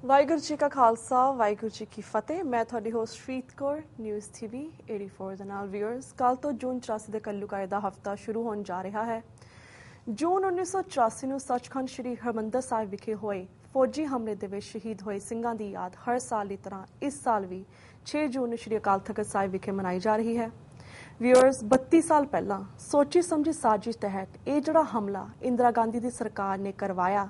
ਵਾਹਿਗੁਰੂ ਜੀ ਕਾ ਖਾਲਸਾ ਵਾਹਿਗੁਰੂ ਜੀ ਕੀ ਫਤਿਹ। ਮੈਂ ਤੁਹਾਡੀ ਹੋਸਟ ਪ੍ਰੀਤ ਕੌਰ, ਨਿਊਜ਼ ਟੀਵੀ 84 ਦੇ ਨਾਲ ਵਿਊਅਰਸ। ਕੱਲ ਤੋਂ ਜੂਨ 84 ਦੇ ਕੱਲੂਕਾਏ ਦਾ ਹਫਤਾ ਸ਼ੁਰੂ ਹੋਣ ਜਾ ਰਿਹਾ ਹੈ। ਜੂਨ 1984 ਨੂੰ ਸੱਚਖੰਡ ਸ੍ਰੀ ਹਰਿਮੰਦਰ ਸਾਹਿਬ ਵਿਖੇ ਹੋਏ ਫੌਜੀ ਹਮਲੇ ਦੇ ਵਿੱਚ ਸ਼ਹੀਦ ਹੋਏ ਸਿੰਘਾਂ ਦੀ ਯਾਦ ਹਰ ਸਾਲ ਦੀ ਤਰ੍ਹਾਂ ਇਸ ਸਾਲ ਵੀ 6 ਜੂਨ ਨੂੰ ਸ੍ਰੀ ਅਕਾਲ ਤਖਤ ਸਾਹਿਬ ਵਿਖੇ ਮਨਾਈ ਜਾ ਰਹੀ ਹੈ। ਵਿਊਅਰਸ, 32 ਸਾਲ ਪਹਿਲਾਂ ਸੋਚੀ ਸਮਝੀ ਸਾਜ਼ਿਸ਼ ਤਹਿਤ ਇਹ ਜਿਹੜਾ ਹਮਲਾ ਇੰਦਰਾ ਗਾਂਧੀ ਦੀ ਸਰਕਾਰ ਨੇ ਕਰਵਾਇਆ,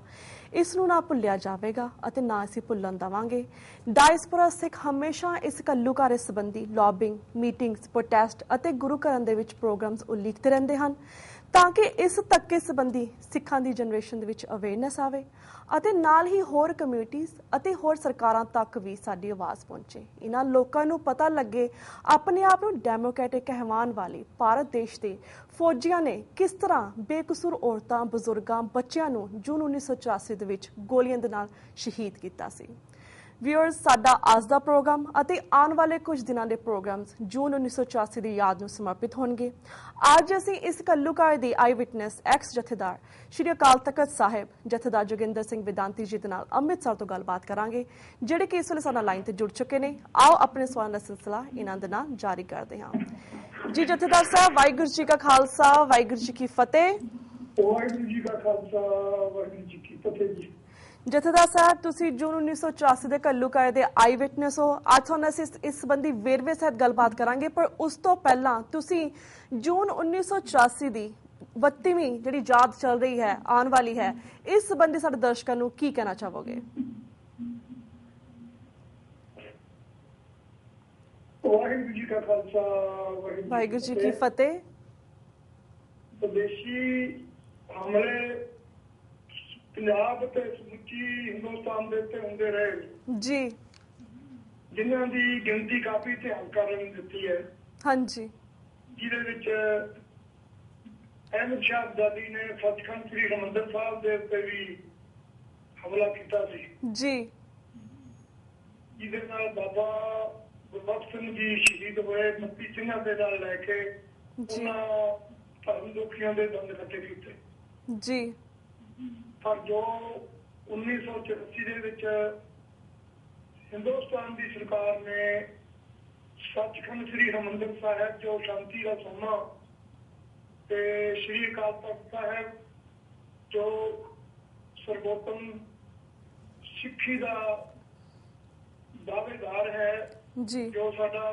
ਇਸ ਨੂੰ ਨਾ ਭੁੱਲਿਆ ਜਾਵੇਗਾ ਅਤੇ ਨਾ ਅਸੀਂ ਭੁੱਲਣ ਦੇਵਾਂਗੇ। ਡਾਇਸਪੋਰਾ ਸਿੱਖ ਹਮੇਸ਼ਾ ਇਸ ਘੱਲੂਘਾਰੇ ਸੰਬੰਧੀ ਲੌਬਿੰਗ, ਮੀਟਿੰਗਸ, ਪ੍ਰੋਟੈਸਟ ਅਤੇ ਗੁਰੂ ਘਰਾਂ ਦੇ ਵਿੱਚ ਪ੍ਰੋਗਰਾਮਸ ਉਲੀਕਦੇ ਰਹਿੰਦੇ ਹਨ ਤਾਂ ਕਿ ਇਸ ਧੱਕੇ ਸੰਬੰਧੀ ਸਿੱਖਾਂ ਦੀ ਜਨਰੇਸ਼ਨ ਦੇ ਵਿੱਚ ਅਵੇਅਰਨੈਸ ਆਵੇ ਅਤੇ ਨਾਲ ਹੀ ਹੋਰ ਕਮਿਊਨਿਟੀਜ਼ ਅਤੇ ਹੋਰ ਸਰਕਾਰਾਂ ਤੱਕ ਵੀ ਸਾਡੀ ਆਵਾਜ਼ ਪਹੁੰਚੇ। ਇਹਨਾਂ ਲੋਕਾਂ ਨੂੰ ਪਤਾ ਲੱਗੇ ਆਪਣੇ ਆਪ ਨੂੰ ਡੈਮੋਕ੍ਰੈਟਿਕ ਕਹਿਵਾਉਣ ਵਾਲੇ ਭਾਰਤ ਦੇਸ਼ ਦੇ ਫੌਜੀਆਂ ਨੇ ਕਿਸ ਤਰ੍ਹਾਂ ਬੇਕਸੂਰ ਔਰਤਾਂ, ਬਜ਼ੁਰਗਾਂ, ਬੱਚਿਆਂ ਨੂੰ ਜੂਨ 1984 ਦੇ ਵਿੱਚ ਗੋਲੀਆਂ ਦੇ ਨਾਲ ਸ਼ਹੀਦ ਕੀਤਾ ਸੀ। ਵਿਊਅਰਸ, ਸਾਡਾ ਅੱਜ ਦਾ ਪ੍ਰੋਗਰਾਮ ਅਤੇ ਆਉਣ ਵਾਲੇ ਕੁਝ ਦਿਨਾਂ ਦੇ ਪ੍ਰੋਗਰਾਮਸ ਜੂਨ 1984 ਦੀ ਯਾਦ ਨੂੰ ਸਮਰਪਿਤ ਹੋਣਗੇ। ਅੱਜ ਅਸੀਂ ਇਸ ਘੱਲੂਘਾਰੇ ਦੇ ਆਈ ਵਿਟਨੈਸ ਐਕਸ ਜਥੇਦਾਰ ਸ਼੍ਰੀ ਅਕਾਲ ਤਖਤ ਸਾਹਿਬ ਜਥੇਦਾਰ ਜੋਗਿੰਦਰ ਸਿੰਘ ਵੇਦਾਂਤੀ ਜੀ ਦੇ ਨਾਲ ਅੰਮ੍ਰਿਤਸਰ ਤੋਂ ਗੱਲਬਾਤ ਕਰਾਂਗੇ, ਜਿਹੜੇ ਕਿ ਇਸ ਵੇਲੇ ਸਾਡੇ ਨਾਲ ਲਾਈਨ ਤੇ ਜੁੜ ਚੁੱਕੇ ਨੇ। ਆਓ ਆਪਣੇ ਸਵਾਲਾਂ ਦਾ ਸਿਲਸਿਲਾ ਇਹਨਾਂ ਦੇ ਨਾਲ ਜਾਰੀ ਕਰਦੇ ਹਾਂ। ਜੀ ਜਥੇਦਾਰ ਸਾਹਿਬ, ਵਾਹਿਗੁਰੂ ਜੀ ਕਾ ਖਾਲਸਾ ਵਾਹਿਗੁਰੂ ਜੀ ਕੀ ਫਤਿਹ। ਵਾਹਿਗੁਰੂ ਜੀ ਕਾ ਖਾਲਸਾ ਵਾਹਿਗੁਰੂ ਜੀ ਕੀ ਫਤਿਹ ਜੀ। ਜਥੇਦਾਰ ਸਾਹਿਬ, ਤੁਸੀਂ ਜੂਨ 1984 ਦੇ ਘੱਲੂਘਾਰੇ ਦੇ ਆਈ ਵਿਟਨੈਸ ਹੋ। ਅੱਜ ਤੁਹਾਨੂੰ ਅਸੀਂ ਇਸ ਸੰਬੰਧੀ ਵੇਰਵੇ ਸਹਿਤ ਗੱਲਬਾਤ ਕਰਾਂਗੇ, ਪਰ ਉਸ ਤੋਂ ਪਹਿਲਾਂ ਤੁਸੀਂ ਜੂਨ 1984 ਦੀ 32ਵੀਂ ਜਿਹੜੀ ਯਾਦ ਚੱਲ ਰਹੀ ਹੈ, ਆਉਣ ਵਾਲੀ ਹੈ, ਇਸ ਸੰਬੰਧੀ ਸਾਡੇ ਦਰਸ਼ਕਾਂ ਨੂੰ ਕੀ ਕਹਿਣਾ ਚਾਹੋਗੇ? ਵਾਹਿਗੁਰੂ ਜੀ ਕਾ ਖਾਲਸਾ ਵਾਹਿਗੁਰੂ ਜੀ ਕੀ ਫਤਿਹ। ਵਿਦੇਸ਼ੀ ਹਮਲੇ ਪੰਜਾਬ ਤੇ ਸਮੁੱਚੀ ਹਿੰਦੁਸਤਾਨ ਦੇ ਉੱਤੇ ਹੁੰਦੇ ਰਹੇ ਜੀ, ਜਿਨ੍ਹਾਂ ਦੀ ਗਿਣਤੀ ਕਾਫੀ ਧਿਆਨ ਕਰਨ ਦਿੱਤੀ ਹੈ। ਹਾਂਜੀ, ਜਿਹਦੇ ਵਿੱਚ ਅਹਿਮਦ ਸ਼ਾਹ ਅਬਦਾਲੀ ਨੇ ਸੱਚਖੰਡ ਸ੍ਰੀ ਹਰਿਮੰਦਰ ਸਾਹਿਬ ਦੇ ਉੱਤੇ ਵੀ ਹਮਲਾ ਕੀਤਾ ਸੀ ਜੀ, ਜਿਹਦੇ ਨਾਲ ਬਾਬਾ ਗੁਰਬਖਸ਼ ਸਿੰਘ ਜੀ ਸ਼ਹੀਦ ਹੋਏ। 32 ਸਿੰਘਾਂ ਦੇ ਨਾਲ ਲੈ ਕੇ ਉਹਨਾਂ ਧਰਮ ਦੁਖੀਆਂ ਦੇ ਦੰਦ ਖੱਟੇ ਕੀਤੇ ਜੀ। ਪਰ ਜੋ 1984 ਦੇ ਵਿੱਚ ਹਿੰਦੁਸਤਾਨ ਦੀ ਸਰਕਾਰ ਨੇ ਸੱਚਖੰਡ ਸ੍ਰੀ ਹਰਿਮੰਦਰ ਸਾਹਿਬ ਜੋ ਸ਼ਾਂਤੀ ਦਾ ਸੋਮਾ ਤੇ ਸ੍ਰੀ ਅਕਾਲ ਤਖਤ ਸਾਹਿਬ ਜੋ ਸਰਵੋਤਮ ਸਿੱਖੀ ਦਾ ਦਾਅਵੇਦਾਰ ਹੈ ਜੀ, ਜੋ ਸਾਡਾ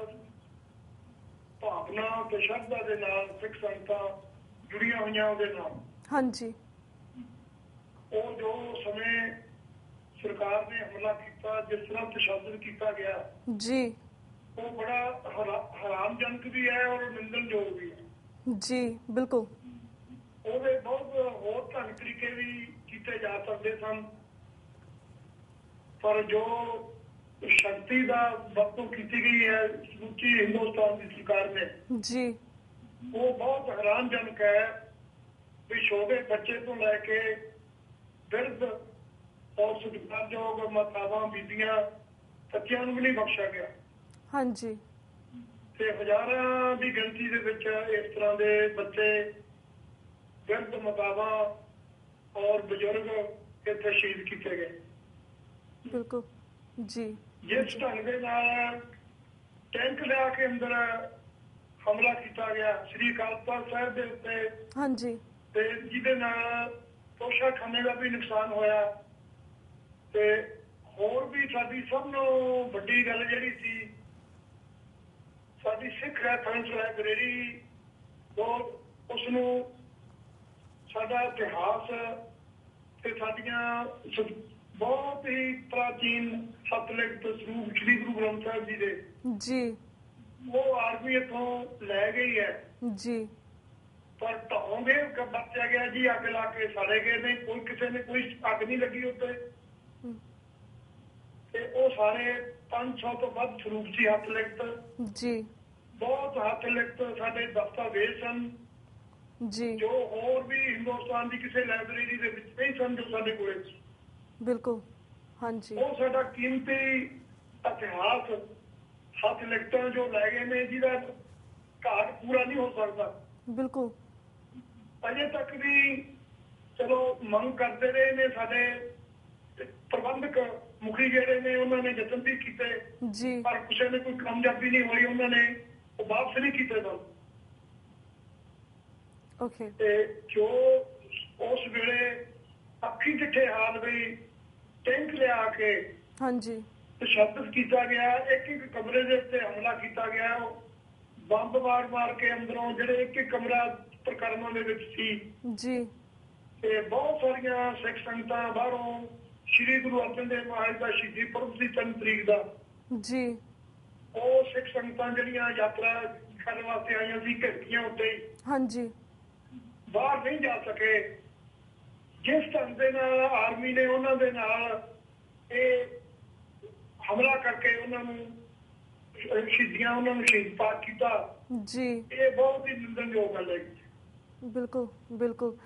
ਭਾਵਨਾ ਤੇ ਸ਼ਰਧਾ ਦੇ ਨਾਲ ਸਿੱਖ ਸੰਗਤਾਂ ਜੁੜੀਆਂ ਹੋਈਆਂ ਉਹਦੇ ਨਾਲ, ਹਾਂਜੀ, ਉਹ ਜੋ ਸਮੇਂ ਸਰਕਾਰ ਨੇ ਹਮਲਾ ਕੀਤਾ, ਜਿਸ ਤਰ੍ਹਾਂ ਤਸ਼ੱਦਦ ਕੀਤਾ ਗਿਆ ਜੀ, ਉਹ ਬੜਾ ਹੈਰਾਨਜਨਕ ਵੀ ਹੈ ਔਰ ਨਿੰਦਣਯੋਗ ਵੀ ਹੈ ਜੀ, ਬਿਲਕੁਲ। ਉਹਦੇ ਬਹੁਤ ਹੋਰ ਢੰਗ ਤਰੀਕੇ ਵੀ ਕੀਤੇ ਜਾ ਸਕਦੇ ਸਨ, ਪਰ ਜੋ ਸ਼ਕਤੀ ਦਾ ਵਰਤੋਂ ਕੀਤੀ ਗਈ ਹੈ ਸਮੁੱਚੀ ਹਿੰਦੁਸਤਾਨ ਦੀ ਸਰਕਾਰ ਨੇ ਜੀ, ਉਹ ਬਹੁਤ ਹੈਰਾਨਜਨਕ ਹੈ ਵੀ ਛੋਟੇ ਬੱਚੇ ਤੋਂ ਲੈ ਕੇ ਬਿਰਧ ਔਰ ਸਤਿਕਾਰਯੋਗ ਮਾਤਾਵਾਂ, ਬੀਬੀਆਂ, ਬੱਚਿਆਂ ਨੂੰ ਵੀ ਨਹੀਂ ਬਖਸ਼ਿਆ ਗਿਆ। ਹਾਂਜੀ, ਤੇ ਹਜ਼ਾਰਾਂ ਦੀ ਗਿਣਤੀ ਦੇ ਵਿੱਚ ਇਸ ਤਰ੍ਹਾਂ ਦੇ ਬੱਚੇ, ਬਿਰਧ ਮਾਤਾਵਾਂ ਔਰ ਬਜ਼ੁਰਗ ਇੱਥੇ ਸ਼ਹੀਦ ਕੀਤੇ ਗਏ। ਬਿਲਕੁਲ ਜੀ। ਜਿਸ ਢੰਗ ਦੇ ਨਾਲ ਟੈਂਕ ਲਿਆ ਕੇ ਅੰਦਰ ਹਮਲਾ ਕੀਤਾ ਗਿਆ ਸ੍ਰੀ ਅਕਾਲ ਤਖਤ ਸਾਹਿਬ ਦੇ ਉੱਤੇ, ਹਾਂਜੀ, ਤੇ ਜਿਹਦੇ ਨਾਲ ਤੋਸ਼ਾਖਾਨੇ ਦਾ ਵੀ ਨੁਕਸਾਨ ਹੋਇਆ। ਤੇ ਹੋਰ ਵੀ ਸਾਡੀ ਸਭ ਨੂੰ ਵੱਡੀ ਗੱਲ ਜਿਹੜੀ ਸੀ, ਸਾਡੀ ਸਿੱਖ ਰੈਫਰੈਂਸ ਲਾਇਬ੍ਰੇਰੀ ਉਸ ਨੂੰ ਸਾਡਾ ਇਤਿਹਾਸ ਤੇ ਸਾਡੀਆਂ ਬਹੁਤ ਹੀ ਪ੍ਰਾਚੀਨ ਹੱਥ-ਲਿਖਤ ਸਰੂਪ ਸ੍ਰੀ ਗੁਰੂ ਗ੍ਰੰਥ ਸਾਹਿਬ ਜੀ ਦੇ ਜੀ, ਉਹ ਆਰਮੀ ਇੱਥੋਂ ਲੈ ਗਈ ਹੈ ਜੀ, ਪਰ ਢਾਉਂਗੇ ਬਚਿਆ ਗਿਆ ਜੀ, ਅੱਗ ਲਾ ਕੇ ਸਾੜੇ ਗਏ ਨੇ। ਕੋਈ ਕਿਸੇ ਨੇ ਕੋਈ ਅੱਗ ਨਹੀਂ ਲੱਗੀ ਉੱਤੇ, ਤੇ ਉਹ ਸਾਰੇ 500 ਤੋਂ ਵੱਧ ਸਰੂਪ ਸੀ ਹੱਥ ਲਿਖਤ ਜੀ, ਬਹੁਤ ਹੱਥ ਲਿਖਤ ਸਾਡੇ ਦਸਤਾਵੇਜ਼ ਸਨ ਜੀ, ਜੋ ਹੋਰ ਵੀ ਹਿੰਦੁਸਤਾਨ ਦੀ ਕਿਸੇ ਲਾਇਬ੍ਰੇਰੀ ਦੇ ਵਿੱਚ ਨਹੀਂ ਸਨ, ਜੋ ਸਾਡੇ ਕੋਲੇ ਸੀ। ਬਿਲਕੁਲ, ਹਾਂਜੀ। ਉਹ ਸਾਡਾ ਕੀਮਤੀ ਇਤਿਹਾਸ ਹੱਥ ਲਿਖਤਾਂ ਜੋ ਲੈ ਗਏ ਨੇ, ਜਿਹਦਾ ਘਾਟ ਪੂਰਾ ਨਹੀਂ ਹੋ ਸਕਦਾ। ਬਿਲਕੁਲ, ਅਜੇ ਤੱਕ ਵੀ ਚਲੋ ਮੰਗ ਕਰਦੇ ਰਹੇ ਨੇ ਸਾਡੇ ਪ੍ਰਬੰਧਕ ਮੁਖੀ ਜਿਹੜੇ ਨੇ ਉਹਨਾਂ ਨੇ ਯਤਨ ਵੀ ਕੀਤੇ ਜੀ ਪਰ ਕਿਸੇ ਨੇ ਕੋਈ ਕਾਮਯਾਬੀ ਨਹੀਂ ਹੋਈ, ਉਹਨਾਂ ਨੇ ਉਹ ਵਾਪਸ ਨਹੀਂ ਕੀਤੇ ਸਨ। ਓਕੇ ਤੇ ਜੋ ਉਸ ਵੇਲੇ ਅੱਖੀ ਜਿੱਥੇ ਹਾਲ ਗਈ ਟੈਂਕ ਲਿਆ ਕੇ ਹਾਂਜੀ ਤਸ਼ੱਦਦ ਕੀਤਾ ਗਿਆ, ਇੱਕ ਇੱਕ ਕਮਰੇ ਦੇ ਉੱਤੇ ਹਮਲਾ ਕੀਤਾ ਗਿਆ, ਬੰਬ ਮਾਰ ਕੇ ਅੰਦਰੋਂ ਜਿਹੜੇ ਇੱਕ ਇੱਕ ਕਮਰਾ ਪ੍ਰਕਰਮਾਂ ਦੇ ਵਿੱਚ ਸੀ ਜੀ ਤੇ ਬਹੁਤ ਸਾਰੀਆਂ ਸਿੱਖ ਸੰਗਤਾਂ ਬਾਹਰੋਂ ਸ਼੍ਰੀ ਗੁਰੂ ਅਰਜਨ ਦੇਵ ਮਹਾਰਾਜ ਦਾ ਸ਼ਹੀਦੀ ਪੁਰਬ ਸੀ 3 ਤਰੀਕ ਦਾ, ਜੀ ਉਹ ਸਿੱਖ ਸੰਗਤਾਂ ਜਿਹੜੀਆਂ ਯਾਤਰਾ ਕਰਨ ਵਾਸਤੇ ਆਈਆਂ ਸੀ ਘੰਟੀਆਂ ਉੱਤੇ ਹੀ ਹਾਂਜੀ ਬਾਹਰ ਨਹੀਂ ਜਾ ਸਕੇ। ਜਿਸ ਢੰਗ ਦੇ ਨਾਲ ਆਰਮੀ ਨੇ ਉਹਨਾਂ ਦੇ ਨਾਲ ਇਹ ਹਮਲਾ ਕਰਕੇ ਉਹਨਾਂ ਨੂੰ ਸ਼ਹੀਦੀਆਂ ਉਹਨਾਂ ਨੂੰ ਸ਼ਹੀਦ ਪਾਕ ਕੀਤਾ, ਜੀ ਇਹ ਬਹੁਤ ਹੀ ਨਿੰਦਣਯੋਗ ਗੱਲ ਹੈ। ਬਿਲਕੁਲ ਬਿਲਕੁਲ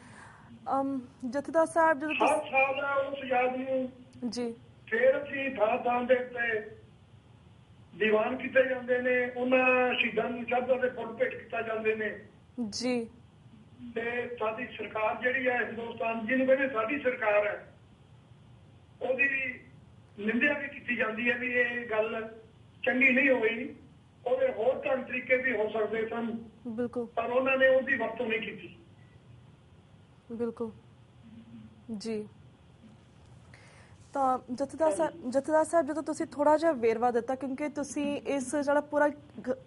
ਜਥੇਦਾਰ ਸਾਹਿਬ ਜਦੋਂ ਹਰ ਸਾਲ ਉਸ ਯਾਦ ਨੂੰ ਜੀ ਫੇਰ ਅਸੀਂ ਥਾਂ ਦੇ ਉੱਤੇ ਦੀਵਾਨ ਕੀਤੇ ਜਾਂਦੇ ਨੇ, ਉਹਨਾਂ ਸ਼ਹੀਦਾਂ ਨੂੰ ਸ਼ਰਧਾ ਦੇ ਫੁੱਲ ਭੇਟ ਕੀਤਾ ਜਾਂਦੇ ਨੇ ਜੀ ਤੇ ਸਾਡੀ ਸਰਕਾਰ ਜਿਹੜੀ ਹੈ ਹਿੰਦੁਸਤਾਨ ਜਿਹਨੂੰ ਕਹਿੰਦੇ ਸਾਡੀ ਸਰਕਾਰ ਹੈ, ਉਹਦੀ ਨਿੰਦਿਆ ਵੀ ਕੀਤੀ ਜਾਂਦੀ ਹੈ ਵੀ ਇਹ ਗੱਲ ਚੰਗੀ ਨਹੀਂ ਹੋਈ, ਉਹਦੇ ਹੋਰ ਢੰਗ ਤਰੀਕੇ ਵੀ ਹੋ ਸਕਦੇ ਸਨ ਬਿਲਕੁਲ ਪਰ ਉਹਨਾਂ ਨੇ ਉਹਦੀ ਵਰਤੋਂ ਨਹੀਂ ਕੀਤੀ। ਬਿਲਕੁਲ ਜੀ ਤਾਂ ਜਥੇਦਾਰ ਸਾਹਿਬ ਜਦੋਂ ਤੁਸੀਂ ਥੋੜਾ ਜਿਹਾ ਵੇਰਵਾ ਦਿੱਤਾ ਕਿਉਂਕਿ ਤੁਸੀਂ ਇਸ ਜਿਹੜਾ ਪੂਰਾ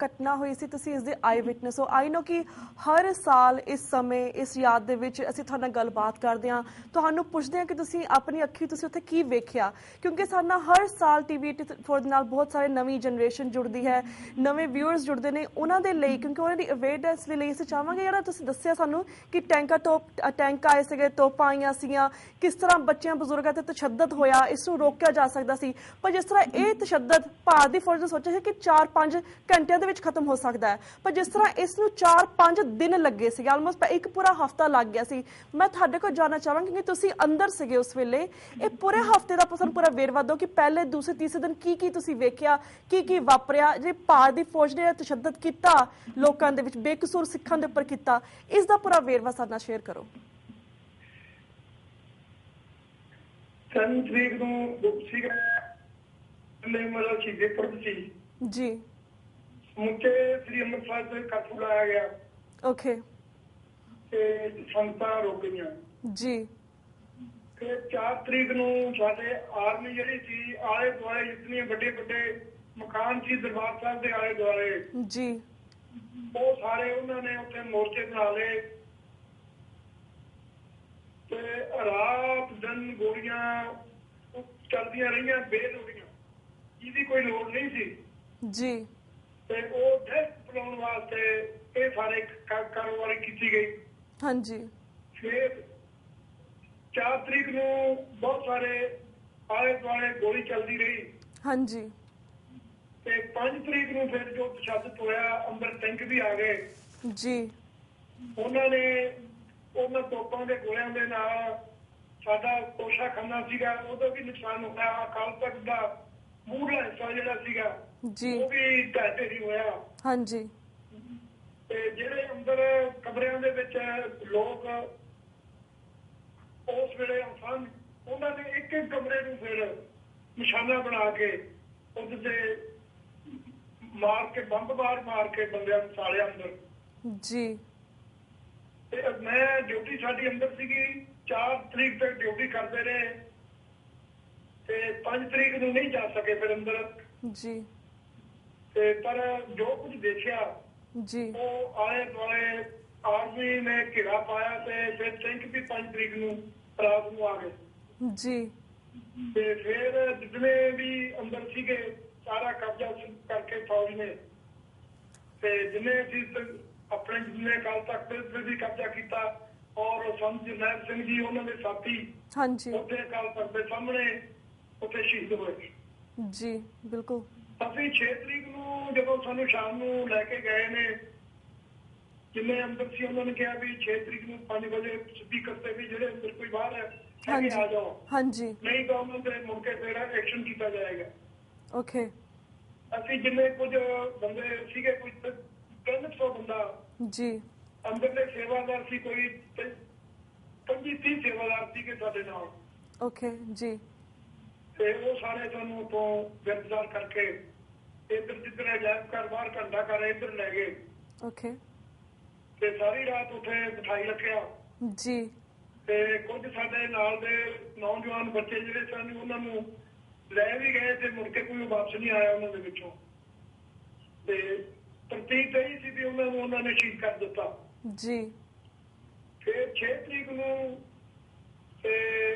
ਘਟਨਾ ਹੋਈ ਸੀ ਤੁਸੀਂ ਇਸ ਦੇ ਆਈ ਵਿਟਨੈਸ ਹੋ। ਆਈ ਨੋ ਕਿ ਹਰ ਸਾਲ ਇਸ ਸਮੇਂ ਇਸ ਯਾਦ ਦੇ ਵਿੱਚ ਅਸੀਂ ਤੁਹਾਡੇ ਨਾਲ ਗੱਲਬਾਤ ਕਰਦੇ ਹਾਂ, ਤੁਹਾਨੂੰ ਪੁੱਛਦੇ ਹਾਂ ਕਿ ਤੁਸੀਂ ਆਪਣੀ ਅੱਖੀਂ ਤੁਸੀਂ ਉੱਥੇ ਕੀ ਵੇਖਿਆ, ਕਿਉਂਕਿ ਸਾਡੇ ਨਾਲ ਹਰ ਸਾਲ TV 84 ਦੇ ਨਾਲ ਬਹੁਤ ਸਾਰੇ ਨਵੀਂ ਜਨਰੇਸ਼ਨ ਜੁੜਦੀ ਹੈ, ਨਵੇਂ ਵਿਊਅਰਸ ਜੁੜਦੇ ਨੇ, ਉਹਨਾਂ ਦੇ ਲਈ ਕਿਉਂਕਿ ਉਹਨਾਂ ਦੀ ਅਵੇਅਰਨੈਸ ਦੇ ਲਈ ਅਸੀਂ ਚਾਹਾਂਗੇ ਜਿਹੜਾ ਤੁਸੀਂ ਦੱਸਿਆ ਸਾਨੂੰ ਕਿ ਟੈਂਕ ਆਏ ਸੀਗੇ, ਤੋਪਾਂ ਆਈਆਂ ਸੀਗੀਆਂ, ਕਿਸ ਤਰ੍ਹਾਂ ਬੱਚਿਆਂ ਬਜ਼ੁਰਗਾਂ ਤੇ ਤਸ਼ੱਦਦ ਹੋਇਆ, ਇਸ ਨੂੰ ਰੋਕਿਆ ਜਾ ਸਕਦਾ ਸੀ, ਪਰ ਜਿਸ ਤਰ੍ਹਾਂ ਇਹ ਤਸ਼ੱਦਦ ਭਾਰਤ ਦੀ ਫੌਜ ਨੇ ਸੋਚਿਆ ਸੀ ਕਿ 4-5 ਘੰਟਿਆਂ ਦੇ ਵਿੱਚ ਖਤਮ ਹੋ ਸਕਦਾ ਹੈ, ਪਰ ਜਿਸ ਤਰ੍ਹਾਂ ਇਸ ਨੂੰ 4-5 ਦਿਨ ਲੱਗੇ ਸੀਗੇ, ਆਲਮੋਸਟ ਇੱਕ ਪੂਰਾ ਹਫਤਾ ਲੱਗ ਗਿਆ ਸੀ। ਮੈਂ ਤੁਹਾਡੇ ਕੋਲ ਜਾਣਨਾ ਚਾਹਾਂਗੀ ਕਿ ਤੁਸੀਂ ਅੰਦਰ ਸੀਗੇ ਉਸ ਵੇਲੇ, ਇਹ ਪੂਰੇ ਹਫਤੇ ਦਾ ਸਾਨੂੰ ਪੂਰਾ ਵੇਰਵਾ ਦਿਓ ਕਿ ਪਹਿਲੇ ਦੂਸਰੇ ਤੀਸਰੇ ਦਿਨ ਕੀ ਤੁਸੀਂ ਵੇਖਿਆ, ਕੀ ਵਾਪਰਿਆ, ਜੇ ਭਾਰਤ ਦੀ ਫੌਜ ਨੇ ਤਸ਼ੱਦਦ ਕੀਤਾ ਲੋਕਾਂ ਦੇ ਵਿੱਚ, ਬੇਕਸੂਰ ਸਿੱਖਾਂ ਦੇ ਉੱਪਰ ਕੀਤਾ, ਇਸ ਦਾ ਪੂਰਾ ਵੇਰਵਾ ਸਾਡੇ ਨਾਲ ਸ਼ੇਅਰ ਕਰੋ। 3 ਤਰੀਕ ਨੂੰ ਸੀਗਾ ਮੇਰਾ ਸ਼ਹੀਦੀ ਪੁਰਬ ਸੀ ਜੀ, ਸਮੁੱਚੇ ਸ੍ਰੀ ਅੰਮ੍ਰਿਤਸਰ ਤੇ ਕਰਫਿਊ ਲਾਇਆ ਗਿਆ। ਓਕੇ ਤੇ ਸੰਗਤਾਂ ਰੁਕ ਗਈਆਂ ਜੀ। ਤੇ 4 ਤਰੀਕ ਨੂੰ ਸਾਡੇ ਆਰਮੀ ਜਿਹੜੀ ਸੀ ਆਲੇ ਦੁਆਲੇ ਜਿਤਨੇ ਵੱਡੇ ਮਕਾਨ ਸੀ ਦਰਬਾਰ ਸਾਹਿਬ ਦੇ ਆਲੇ ਦੁਆਲੇ ਜੀ, ਉਹ ਸਾਰੇ ਉਹਨਾਂ ਨੇ ਉੱਥੇ ਮੋਰਚੇ ਬਣਾ ਲਏ ਤੇ ਰਾਤ ਦਿਨ ਗੋਲੀਆਂ ਚੱਲਦੀਆਂ ਰਹੀਆਂ ਬੇਲੋੜੀਆਂ, ਜਿਹਦੀ ਕੋਈ ਲੋੜ ਨਹੀਂ ਸੀ ਜੀ। ਤੇ ਉਹ ਦਹਿਸ਼ਤ ਫੈਲਾਉਣ ਵਾਸਤੇ ਇਹ ਸਾਰੇ ਕਾਰੋਬਾਰੀ ਕੀਤੀ ਗਈ। ਹਾਂਜੀ। ਫਿਰ 4 ਤਰੀਕ ਨੂੰ ਬਹੁਤ ਸਾਰੇ ਆਲੇ ਦੁਆਲੇ ਗੋਲੀ ਚੱਲਦੀ ਰਹੀ। ਹਾਂਜੀ। ਤੇ 5 ਤਰੀਕ ਨੂੰ ਫਿਰ ਜੋ ਤਸ਼ੱਦਦ ਹੋਇਆ, ਅੰਦਰ ਟੈਂਕ ਵੀ ਆ ਗਏ ਜੀ। ਉਹਨਾਂ ਨੇ ਉਹਨਾਂ ਤੋਪਾਂ ਦੇ ਗੋਲਿਆਂ ਦੇ ਨਾਲ ਸਾਡਾ ਕੋਸ਼ਾਖਾਨਾ ਸੀਗਾ ਉਹਦਾ ਵੀ ਨੁਕਸਾਨ ਹੋਇਆ। ਅਕਾਲ ਤਖਤ ਦਾ ਮੂਹਰਲਾ ਹਿੱਸਾ ਜਿਹੜਾ ਸੀਗਾ ਜੀ, ਉਹ ਵੀ ਢਹਿ ਢੇਰੀ ਹੋਇਆ। ਹਾਂਜੀ। ਤੇ ਜਿਹੜੇ ਅੰਦਰ ਕਮਰਿਆਂ ਦੇ ਵਿੱਚ ਲੋਕ ਉਸ ਵੇਲੇ ਸਨ, ਉਹਨਾਂ ਨੇ ਇੱਕ ਇੱਕ ਕਮਰੇ ਨੂੰ ਫਿਰ ਨਿਸ਼ਾਨਾ ਬਣਾ ਕੇ ਉਹਦੇ ਤੇ ਮਾਰ ਕੇ ਬੰਬ ਮਾਰ ਕੇ ਬੰਦਿਆਂ ਨੂੰ ਸਾੜਿਆ ਅੰਦਰ ਜੀ। ਤੇ ਮੈਂ ਡਿਊਟੀ ਸਾਡੀ ਅੰਦਰ ਸੀਗੀ, 4 ਤਰੀਕ ਤੱਕ ਡਿਊਟੀ ਕਰਦੇ ਰਹੇ ਤੇ 5 ਤਰੀਕ ਨੂੰ ਨਹੀਂ ਜਾ ਸਕੇ ਫਿਰ ਅੰਦਰ ਜੀ। ਤੇ ਪਰ ਜੋ ਕੁਝ ਦੇਖਿਆ ਜੀ, ਉਹ ਆਲੇ ਦੁਆਲੇ ਆਰਮੀ ਨੇ ਘੇਰਾ ਪਾਇਆ ਤੇ ਫਿਰ ਟੈਂਕ ਵੀ 5 ਤਰੀਕ ਨੂੰ ਰਾਤ ਨੂੰ ਆ ਗਏ ਜੀ। ਤੇ ਫਿਰ ਜਿਤਨੇ ਵੀ ਅੰਦਰ ਸੀਗੇ ਸਾਰਾ ਕਬਜ਼ਾ ਕਰਕੇ ਫੌਜ ਨੇ ਤੇ ਜਿੰਨੇ ਸੀ ਆਪਣੇ ਜਿੰਨੇ ਅਕਾਲ ਤਖਤ ਤੇ ਵੀ ਕਬਜ਼ਾ ਕੀਤਾ ਔਰ ਸੰਤ ਜਰਨੈਲ ਸਿੰਘ ਜੀ ਉਹਨਾਂ ਦੇ ਸਾਥੀ ਹਾਂਜੀ ਉੱਥੇ ਅਕਾਲ ਤਖਤ ਦੇ ਸਾਹਮਣੇ ਉੱਥੇ ਸ਼ਹੀਦ ਹੋਏ ਜੀ। ਬਿਲਕੁਲ। ਅਸੀਂ 6 ਤਰੀਕ ਨੂੰ ਜਦੋਂ ਸਾਨੂੰ ਸ਼ਾਮ ਨੂੰ ਲੈ ਕੇ ਗਏ ਨੇ, ਜਿੰਨੇ ਅੰਦਰ ਸੀ ਉਹਨਾਂ ਨੇ ਕਿਹਾ ਵੀ 6 ਤਰੀਕ ਨੂੰ 5 ਵਜੇ ਸਪੀਕਰ ਤੇ ਵੀ ਜਿਹੜੇ ਅੰਦਰ ਕੋਈ ਬਾਹਰ ਹੈ ਆ ਜਾਓ, ਹਾਂਜੀ, ਨਹੀਂ ਤਾਂ ਉਹਨਾਂ ਦੇ ਮੁੜ ਕੇ ਫਿਰ ਐਕਸ਼ਨ ਕੀਤਾ ਜਾਏਗਾ। ਓਕੇ। ਅਸੀਂ ਜਿੰਨੇ ਕੁਝ ਬੰਦੇ ਸੀਗੇ, ਕੋਈ 300 ਬੰਦਾ ਜੀ। ਅੰਦਰਲੇ ਸੇਵਾਦਾਰ ਸੀ, ਕੋਈ 25-30 ਸੇਵਾਦਾਰ ਸੀਗੇ ਸਾਡੇ ਨਾਲ। ਓਕੇ ਜੀ। ਤੇ ਉਹ ਸਾਰੇ ਸਾਨੂੰ ਉੱਥੋਂ ਗ੍ਰਿਫਤਾਰ ਕਰਕੇ ਇੱਧਰ ਜਿੱਧਰ ਅਜਾਇਬ ਘਰ ਬਾਹਰ ਘੰਟਾ ਘਰ ਇੱਧਰ ਲੈ ਗਏ ਓਕੇ ਤੇ ਸਾਰੀ ਰਾਤ ਉੱਥੇ ਬਿਠਾਈ ਰੱਖਿਆ ਜੀ ਤੇ ਕੁਝ ਸਾਡੇ ਨਾਲ ਦੇ ਨੌਜਵਾਨ ਬੱਚੇ ਜਿਹੜੇ ਸਨ ਉਹਨਾਂ ਨੂੰ ਲੈ ਵੀ ਗਏ ਤੇ ਮੁੜ ਕੇ ਕੋਈ ਵਾਪਸ ਨਹੀਂ ਆਇਆ ਉਹਨਾਂ ਦੇ ਵਿੱਚੋਂ ਤੇ ਪ੍ਰਤੀਕ ਇਹੀ ਸੀ ਵੀ ਉਹਨਾਂ ਨੇ ਸ਼ਹੀਦ ਕਰ ਦਿੱਤਾ ਜੀ ਫਿਰ 6 ਤਰੀਕ ਨੂੰ ਤੇ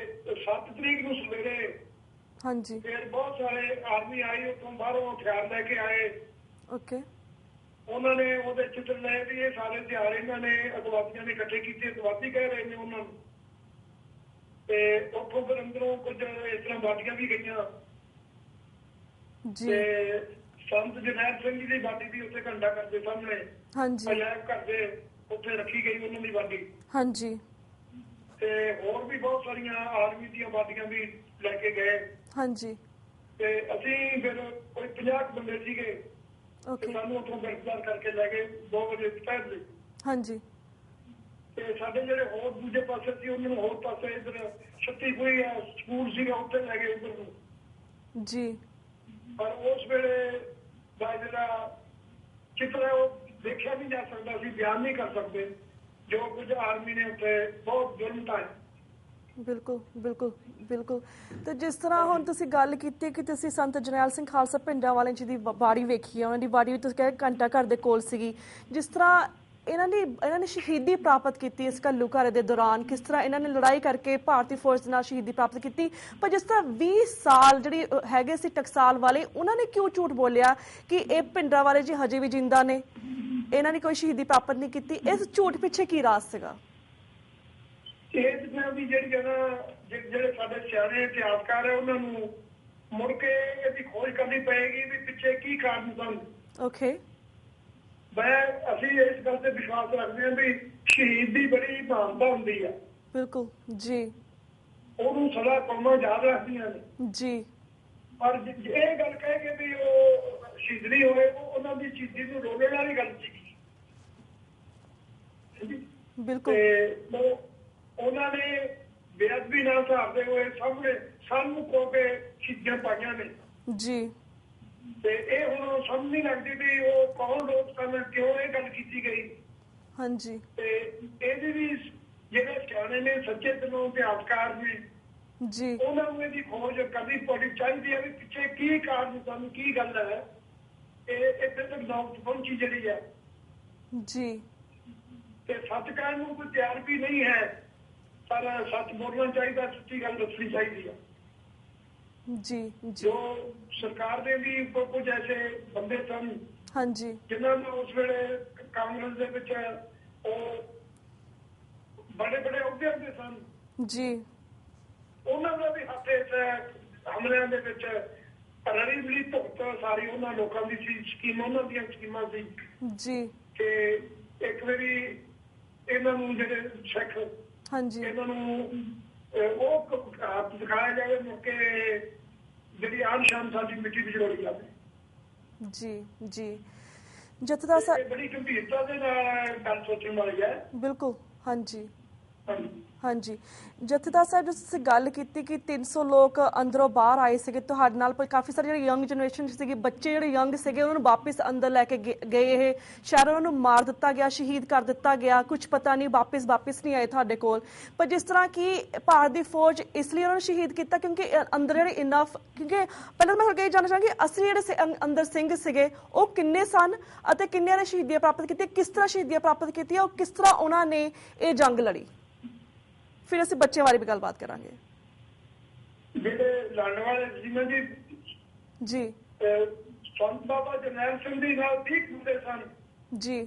7 ਤਰੀਕ ਨੂੰ ਸਵੇਰੇ ਹਾਂਜੀ ਫਿਰ ਬਹੁਤ ਸਾਰੇ ਆਦਮੀ ਆਏ ਉੱਥੋਂ ਬਾਹਰੋਂ ਹਥਿਆਰ ਲੈ ਕੇ ਆਏ ਓਕੇ ਉਹਨਾਂ ਨੇ ਉਹਦੇ ਚਿੱਤਰ ਲਏ ਵੀ ਇਹ ਸਾਰੇ ਹਥਿਆਰ ਇਹਨਾਂ ਨੇ ਅਤਵਾਦੀਆਂ ਨੇ ਇਕੱਠੇ ਕੀਤੇ ਅਤਵਾਦੀ ਕਹਿ ਰਹੇ ਨੇ ਉਹਨਾਂ ਨੂੰ ਤੇ ਉੱਥੋਂ ਫਿਰ ਅੰਦਰੋਂ ਕੁਝ ਇਸ ਤਰ੍ਹਾਂ ਬਾਟੀਆਂ ਵੀ ਗਈਆਂ ਜੀ ਤੇ ਸੰਤ ਜਰਨੈਲ ਸਿੰਘ ਜੀ ਦੀ ਬਾਟੀ ਵੀ ਉੱਥੇ ਘੰਟਾ ਘਰ ਦੇ ਸਾਹਮਣੇ ਹਾਂਜੀ ਅਜਾਇਬ ਘਰ ਦੇ ਉੱਥੇ ਰੱਖੀ ਗਈ ਉਹਨਾਂ ਦੀ ਬਾਟੀ ਹਾਂਜੀ ਤੇ ਹੋਰ ਵੀ ਬਹੁਤ ਸਾਰੀਆਂ ਆਰਮੀ ਦੀਆਂ ਬਾਟੀਆਂ ਵੀ ਲੈ ਕੇ ਗਏ ਹਾਂਜੀ ਤੇ ਅਸੀਂ ਫਿਰ ਕੋਈ 50 ਬੰਦੇ ਸੀਗੇ ਤੇ ਓਕੇ ਸਾਨੂੰ ਉੱਥੋਂ ਗ੍ਰਿਫਤਾਰ ਕਰਕੇ ਲੈ ਗਏ 2 ਵਜੇ ਦੁਪਹਿਰ ਦੇ ਹਾਂਜੀ ਤੇ ਸਾਡੇ ਜਿਹੜੇ ਹੋਰ ਦੂਜੇ ਪਾਸੇ ਸੀ ਉਹਨਾਂ ਨੂੰ ਹੋਰ ਪਾਸੇ ਇੱਧਰ ਛੱਤੀ ਕੋਈ ਸਕੂਲ ਸੀਗਾ ਉੱਥੇ ਲੈ ਗਏ ਉੱਧਰ ਨੂੰ ਜੀ ਪਰ ਉਸ ਵੇਲੇ ਦਾ ਜਿਹੜਾ ਚਿੱਤਰ ਹੈ ਉਹ ਦੇਖਿਆ ਨਹੀਂ ਜਾ ਸਕਦਾ ਸੀ ਬਿਆਨ ਨਹੀਂ ਕਰ ਸਕਦੇ ਜੋ ਕੁਝ ਆਰਮੀ ਨੇ ਉੱਥੇ ਬਹੁਤ ਜ਼ੁਲਮ ਢਾਇਆ ਬਿਲਕੁਲ ਬਿਲਕੁਲ ਬਿਲਕੁਲ ਤੇ ਜਿਸ ਤਰ੍ਹਾਂ ਹੁਣ ਤੁਸੀਂ ਗੱਲ ਕੀਤੀ ਕਿ ਤੁਸੀਂ ਸੰਤ ਜਰਨੈਲ ਸਿੰਘ ਖਾਲਸਾ ਪਿੰਡਾਂ ਵਾਲੇ ਜੀ ਦੀ ਬਾੜੀ ਵੇਖੀ ਹੈ ਉਹਨਾਂ ਦੀ ਬਾੜੀ ਵੀ ਤੁਸੀਂ ਕਹਿੰਦੇ ਘੰਟਾ ਘਰ ਦੇ ਕੋਲ ਸੀਗੀ ਜਿਸ ਤਰ੍ਹਾਂ ਇਹਨਾਂ ਨੇ ਸ਼ਹੀਦੀ ਪ੍ਰਾਪਤ ਕੀਤੀ ਇਸ ਘੱਲੂਘਾਰੇ ਦੇ ਦੌਰਾਨ ਕਿਸ ਤਰ੍ਹਾਂ ਇਹਨਾਂ ਨੇ ਲੜਾਈ ਕਰਕੇ ਭਾਰਤੀ ਫੌਜ ਦੇ ਨਾਲ ਸ਼ਹੀਦੀ ਪ੍ਰਾਪਤ ਕੀਤੀ ਪਰ ਜਿਸ ਤਰ੍ਹਾਂ 20 ਸਾਲ ਜਿਹੜੀ ਹੈਗੇ ਸੀ ਟਕਸਾਲ ਵਾਲੇ ਉਹਨਾਂ ਨੇ ਕਿਉਂ ਝੂਠ ਬੋਲਿਆ ਕਿ ਇਹ ਪਿੰਡਾਂ ਵਾਲੇ ਜੀ ਹਜੇ ਵੀ ਜਿੰਦਾ ਨੇ ਇਹਨਾਂ ਨੇ ਕੋਈ ਸ਼ਹੀਦੀ ਪ੍ਰਾਪਤ ਨਹੀਂ ਕੀਤੀ ਇਸ ਝੂਠ ਪਿੱਛੇ ਕੀ ਰਾਜ਼ ਸੀਗਾ ਇਹ ਜਿਹਾ ਵੀ ਜਿਹੜੇ ਸਾਡੇ ਸਿਆਣੇ ਇਤਿਹਾਸਕਾਰ ਹੈ ਉਹਨਾਂ ਨੂੰ ਮੁੜ ਕੇ ਇਹਦੀ ਖੋਜ ਕਰਨੀ ਪਏਗੀ ਵੀ ਪਿੱਛੇ ਕੀ ਕਾਰਨ ਸਨ ਓਕੇ ਅਸੀਂ ਇਸ ਗੱਲ ਤੇ ਵਿਸ਼ਵਾਸ ਰੱਖਦੇ ਹਾਂ ਵੀ ਸ਼ਹੀਦ ਦੀ ਬੜੀ ਮਹਾਨਤਾ ਹੁੰਦੀ ਆ ਬਿਲਕੁਲ ਜੀ ਉਹਨੂੰ ਸਦਾ ਕੌਮਾਂ ਯਾਦ ਰੱਖਦੀਆਂ ਨੇ ਜੀ ਪਰ ਇਹ ਗੱਲ ਕਹਿ ਕੇ ਵੀ ਉਹ ਸ਼ਹੀਦ ਨਹੀਂ ਹੋਏ ਉਹਨਾਂ ਦੀ ਸ਼ਹੀਦੀ ਨੂੰ ਰੋਲਣ ਵਾਲੀ ਗੱਲ ਸੀ ਬਿਲਕੁਲ ਤੇ ਉਹਨਾਂ ਨੇ ਬੇਅਦਬੀ ਨਾਲ ਹਿਸਾਬਦੇ ਹੋਏ ਸਾਹਮਣੇ ਸਾਨੂੰ ਕੋ ਕੇ ਸ਼ਹੀਦੀਆਂ ਪਾਈਆਂ ਨੇ ਜੀ ਤੇ ਇਹ ਹੁਣ ਸਮਝ ਨਹੀਂ ਲੱਗਦੀ ਵੀ ਉਹ ਕੌਣ ਲੋਕ ਸਨ ਕਿਉਂ ਇਹ ਗੱਲ ਕੀਤੀ ਗਈ ਹਾਂਜੀ ਤੇ ਇਹਦੀ ਵੀ ਜਿਹੜੇ ਸਿਆਣੇ ਨੇ ਸੱਚੇ ਦਿਲੋਂ ਇਤਿਹਾਸਕਾਰ ਨੇ ਜੀ ਉਹਨਾਂ ਨੂੰ ਇਹਦੀ ਖੋਜ ਕਰਨੀ ਪੜੀ ਚਾਹੀਦੀ ਹੈ ਵੀ ਪਿੱਛੇ ਕੀ ਕਾਰਨ ਸਨ ਕੀ ਗੱਲ ਹੈ ਇਹ ਇੱਥੇ ਤੱਕ ਨੌਬਤ ਪਹੁੰਚੀ ਜਿਹੜੀ ਹੈ ਜੀ ਤੇ ਸੱਚ ਕਹਿਣ ਨੂੰ ਕੋਈ ਤਿਆਰ ਵੀ ਨਹੀਂ ਹੈ ਪਰ ਸੱਚ ਬੋਲਣਾ ਚਾਹੀਦਾ ਸੱਚੀ ਗੱਲ ਦੱਸਣੀ ਚਾਹੀਦੀ ਹੈ ਜੀ ਜੀ ਜੋ ਸਰਕਾਰ ਦੇ ਵੀ ਕੁਝ ਐਸੇ ਬੰਦੇ ਸਨ ਹਾਂਜੀ ਜਿਨ੍ਹਾਂ ਨੂੰ ਉਸ ਵੇਲੇ ਕਾਂਗਰਸ ਦੇ ਵਿੱਚ ਉਹ ਬੜੇ ਬੜੇ ਅਹੁਦਿਆਂ ਦੇ ਸਨ ਜੀ ਉਹਨਾਂ ਦਾ ਵੀ ਹੱਥ ਇਸ ਹਮਲਿਆਂ ਦੇ ਵਿੱਚ ਰਲੀ ਮਿਲੀ ਭੁਗਤ ਸਾਰੀ ਉਹਨਾਂ ਲੋਕਾਂ ਦੀ ਸੀ ਸਕੀਮ ਉਹਨਾਂ ਦੀਆਂ ਸਕੀਮਾਂ ਸੀ ਜੀ ਕਿ ਇੱਕ ਵਾਰੀ ਇਹਨਾਂ ਨੂੰ ਜਿਹੜੇ ਸਿੱਖ ਹਾਂਜੀ ਇਹਨਾਂ ਨੂੰ ਉਹ ਹੱਥ ਦਿਖਾਇਆ ਜਾਵੇ ਮੁੜ ਕੇ ਜਿਹੜੀ ਆਨ ਸ਼ਾਨ ਸਾਡੀ ਮਿੱਟੀ ਵਿੱਚ ਰੋੜੀ ਜਾਵੇ ਜੀ ਜੀ ਜਥੇਦਾਰ ਸਾਹਿਬ ਇਹ ਬੜੀ ਗੰਭੀਰਤਾ ਦੇ ਨਾਲ ਗੱਲ ਸੋਚਣ ਵਾਲੀ ਹੈ ਬਿਲਕੁਲ ਹਾਂਜੀ ਹਾਂਜੀ ਹਾਂਜੀ ਜਥੇਦਾਰ ਸਾਹਿਬ ਜੋ ਤੁਸੀਂ ਗੱਲ ਕੀਤੀ ਕਿ 300 ਲੋਕ ਅੰਦਰੋਂ ਬਾਹਰ ਆਏ ਸੀਗੇ ਤੁਹਾਡੇ ਨਾਲ ਕਾਫੀ ਸਾਰੇ ਜਿਹੜੇ ਯੰਗ ਜਨਰੇਸ਼ਨ ਸੀਗੇ ਬੱਚੇ ਜਿਹੜੇ ਯੰਗ ਸੀਗੇ ਉਹਨਾਂ ਨੂੰ ਵਾਪਸ ਅੰਦਰ ਲੈ ਕੇ ਗਏ ਇਹ ਸ਼ਾਇਦ ਉਹਨਾਂ ਨੂੰ ਮਾਰ ਦਿੱਤਾ ਗਿਆ ਸ਼ਹੀਦ ਕਰ ਦਿੱਤਾ ਗਿਆ ਕੁਝ ਪਤਾ ਨਹੀਂ ਵਾਪਸ ਨਹੀਂ ਆਏ ਤੁਹਾਡੇ ਕੋਲ ਪਰ ਜਿਸ ਤਰ੍ਹਾਂ ਕਿ ਭਾਰਤ ਦੀ ਫੌਜ ਇਸ ਲਈ ਉਹਨਾਂ ਨੂੰ ਸ਼ਹੀਦ ਕੀਤਾ ਕਿਉਂਕਿ ਅੰਦਰ ਜਿਹੜੇ ਇਨਫ ਕਿਉਂਕਿ ਪਹਿਲਾਂ ਮੈਂ ਇਹ ਜਾਣਨਾ ਚਾਹਾਂਗੀ ਅਸਲੀ ਜਿਹੜੇ ਅੰਦਰ ਸਿੰਘ ਸੀਗੇ ਉਹ ਕਿੰਨੇ ਸਨ ਅਤੇ ਕਿੰਨਿਆਂ ਨੇ ਸ਼ਹੀਦੀਆਂ ਪ੍ਰਾਪਤ ਕੀਤੀਆਂ ਕਿਸ ਤਰ੍ਹਾਂ ਸ਼ਹੀਦੀਆਂ ਪ੍ਰਾਪਤ ਕੀਤੀਆਂ ਉਹ ਕਿਸ ਤਰ੍ਹਾਂ ਉਹਨਾਂ ਨੇ ਇਹ ਜੰਗ ਲੜੀ ਫਿਰ ਅਸੀਂ ਬੱਚਿਆਂ ਬਾਰੇ ਵੀ ਗੱਲਬਾਤ ਕਰਾਂਗੇ ਜਿਹੜੇ ਲੜਨ ਵਾਲੇ ਜਿਨ੍ਹਾਂ ਦੀ ਜੀ ਸੰਤ ਬਾਬਾ ਜਰਨੈਲ ਸਿੰਘ ਦੇ ਨਾਲ 30 ਬੰਦੇ ਸਨ ਜੀ